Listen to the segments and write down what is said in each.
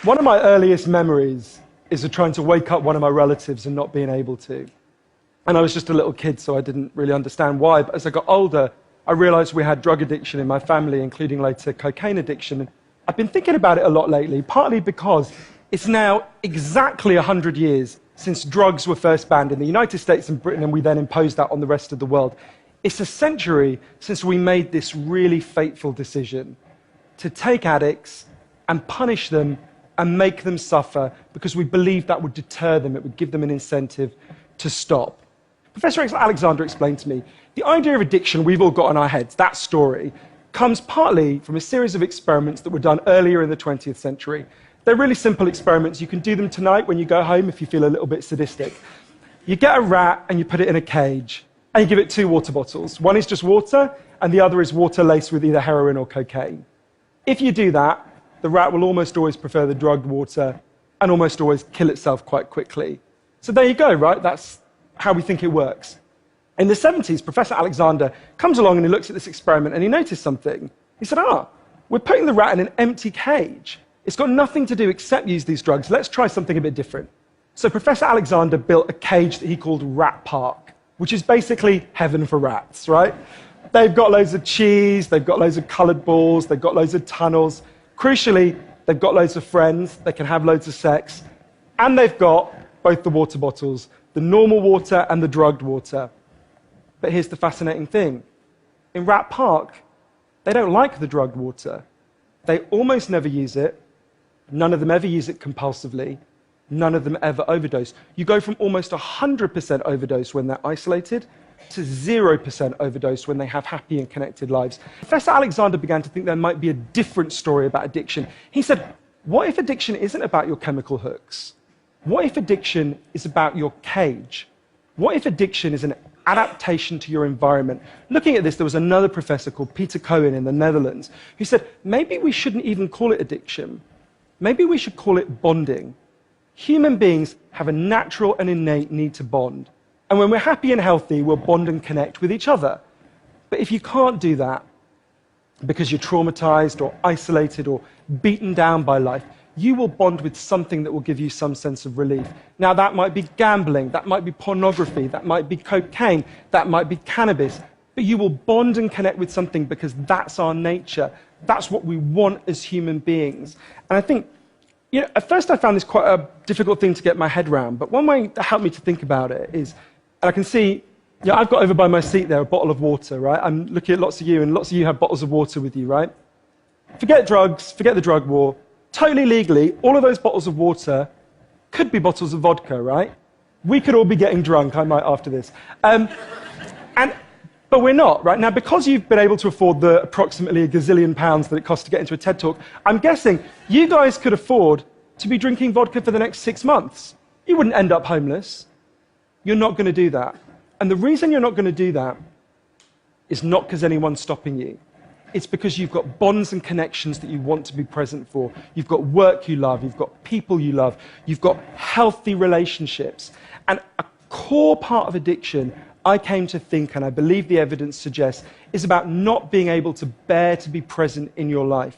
One of my earliest memories is of trying to wake up one of my relatives and not being able to. And I was just a little kid, so I didn't really understand why. But as I got older, I realized we had drug addiction in my family, including later cocaine addiction. And I've been thinking about it a lot lately, partly because it's now exactly 100 years since drugs were first banned in the United States and Britain, and we then imposed that on the rest of the world. It's a century since we made this really fateful decision to take addicts and punish them and make them suffer because we believed that would deter them, it would give them an incentive to stop. Professor Alexander explained to me, the idea of addiction we've all got in our heads, that story, comes partly from a series of experiments that were done earlier in the 20th century. They're really simple experiments. You can do them tonight when you go home if you feel a little bit sadistic. You get a rat and you put it in a cage, and you give it 2 water bottles. One is just water, and the other is water laced with either heroin or cocaine. If you do that, the rat will almost always prefer the drugged water and almost always kill itself quite quickly. So there you go, right? That's how we think it works. In the 70s, Professor Alexander comes along and he looks at this experiment and he noticed something. He said, we're putting the rat in an empty cage. It's got nothing to do except use these drugs. Let's try something a bit different. So Professor Alexander built a cage that he called Rat Park, which is basically heaven for rats, right? They've got loads of cheese, they've got loads of colored balls, they've got loads of tunnels. Crucially, they've got loads of friends, they can have loads of sex, and they've got both the water bottles, the normal water and the drugged water. But here's the fascinating thing. In Rat Park, they don't like the drugged water. They almost never use it. None of them ever use it compulsively. None of them ever overdose. You go from almost 100% overdose when they're isolated to 0% overdose when they have happy and connected lives. Professor Alexander began to think there might be a different story about addiction. He said, what if addiction isn't about your chemical hooks? What if addiction is about your cage? What if addiction is an adaptation to your environment? Looking at this, there was another professor called Peter Cohen in the Netherlands who said, maybe we shouldn't even call it addiction. Maybe we should call it bonding. Human beings have a natural and innate need to bond. And when we're happy and healthy, we'll bond and connect with each other. But if you can't do that because you're traumatized or isolated or beaten down by life, you will bond with something that will give you some sense of relief. Now, that might be gambling, that might be pornography, that might be cocaine, that might be cannabis. But you will bond and connect with something because that's our nature. That's what we want as human beings. And I think, at first I found this quite a difficult thing to get my head around. But one way that helped me to think about it is, and I can see, I've got over by my seat there a bottle of water, right? I'm looking at lots of you, and lots of you have bottles of water with you, right? Forget drugs, forget the drug war. Totally legally, all of those bottles of water could be bottles of vodka, right? We could all be getting drunk, I might after this. But we're not, right? Now, because you've been able to afford the approximately £1 gazillion that it costs to get into a TED Talk, I'm guessing you guys could afford to be drinking vodka for the next 6 months. You wouldn't end up homeless. You're not going to do that. And the reason you're not going to do that is not because anyone's stopping you. It's because you've got bonds and connections that you want to be present for. You've got work you love. You've got people you love. You've got healthy relationships. And a core part of addiction, I came to think, and I believe the evidence suggests, is about not being able to bear to be present in your life.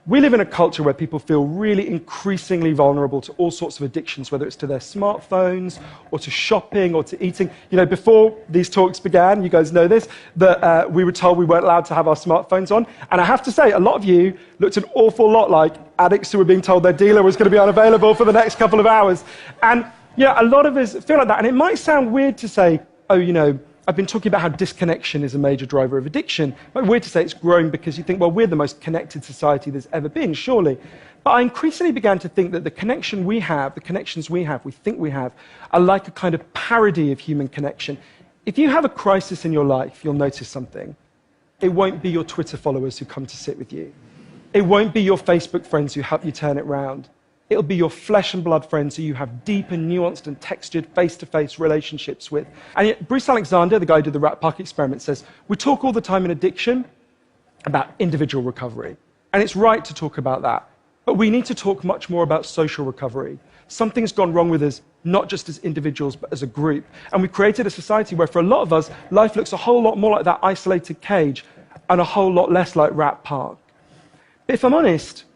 We live in a culture where people feel really increasingly vulnerable to all sorts of addictions, whether it's to their smartphones or to shopping or to eating. Before these talks began, you guys know this, that we were told we weren't allowed to have our smartphones on. And I have to say, a lot of you looked an awful lot like addicts who were being told their dealer was going to be unavailable for the next couple of hours. And a lot of us feel like that. And it might sound weird to say, I've been talking about how disconnection is a major driver of addiction. It might be weird to say it's growing because you think, well, we're the most connected society there's ever been, surely. But I increasingly began to think that the connections we have, we think we have, are like a kind of parody of human connection. If you have a crisis in your life, you'll notice something. It won't be your Twitter followers who come to sit with you. It won't be your Facebook friends who help you turn it round. It'll be your flesh and blood friends who you have deep and nuanced and textured face-to-face relationships with. And yet, Bruce Alexander, the guy who did the Rat Park experiment, says, we talk all the time in addiction about individual recovery. And it's right to talk about that. But we need to talk much more about social recovery. Something's gone wrong with us, not just as individuals, but as a group. And we've created a society where, for a lot of us, life looks a whole lot more like that isolated cage and a whole lot less like Rat Park. But if I'm honest,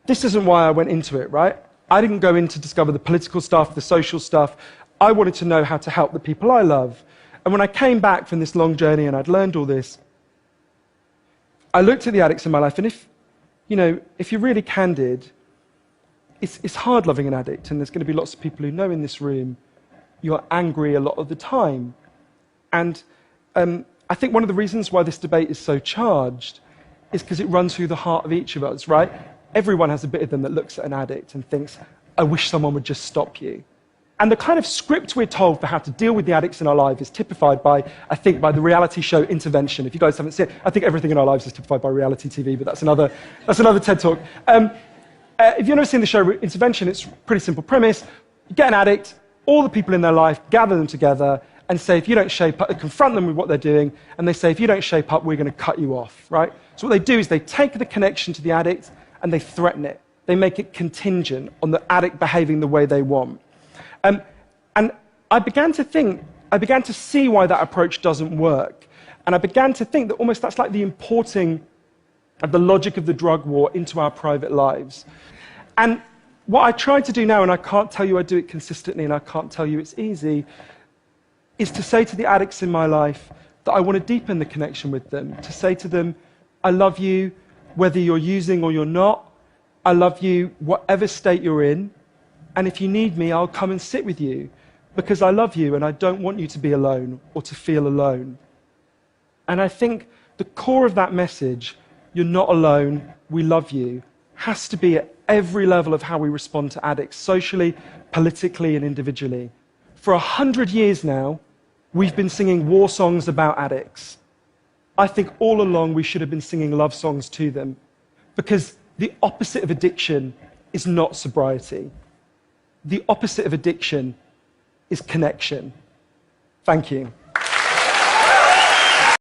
this isn't why I went into it, right? I didn't go in to discover the political stuff, the social stuff. I wanted to know how to help the people I love. And when I came back from this long journey and I'd learned all this, I looked at the addicts in my life, and if you're really candid, it's hard loving an addict, and there's going to be lots of people who know in this room you're angry a lot of the time. And I think one of the reasons why this debate is so charged is because it runs through the heart of each of us, right? Everyone has a bit of them that looks at an addict and thinks, I wish someone would just stop you. And the kind of script we're told for how to deal with the addicts in our life is typified by, I think, by the reality show Intervention. If you guys haven't seen it, I think everything in our lives is typified by reality TV, but that's another TED Talk. If you've never seen the show Intervention, it's a pretty simple premise. You get an addict, all the people in their life, gather them together, and say, if you don't shape up, confront them with what they're doing, and they say, if you don't shape up, we're going to cut you off, right? So what they do is they take the connection to the addict, and they threaten it. They make it contingent on the addict behaving the way they want. And I began to see why that approach doesn't work. And I began to think that almost that's like the importing of the logic of the drug war into our private lives. And what I try to do now, and I can't tell you I do it consistently, and I can't tell you it's easy, is to say to the addicts in my life that I want to deepen the connection with them, to say to them, I love you whether you're using or you're not. I love you whatever state you're in. And if you need me, I'll come and sit with you because I love you and I don't want you to be alone or to feel alone. And I think the core of that message, you're not alone, we love you, has to be at every level of how we respond to addicts, socially, politically, and individually. For 100 years now, we've been singing war songs about addicts. I think all along we should have been singing love songs to them, because the opposite of addiction is not sobriety. The opposite of addiction is connection. Thank you.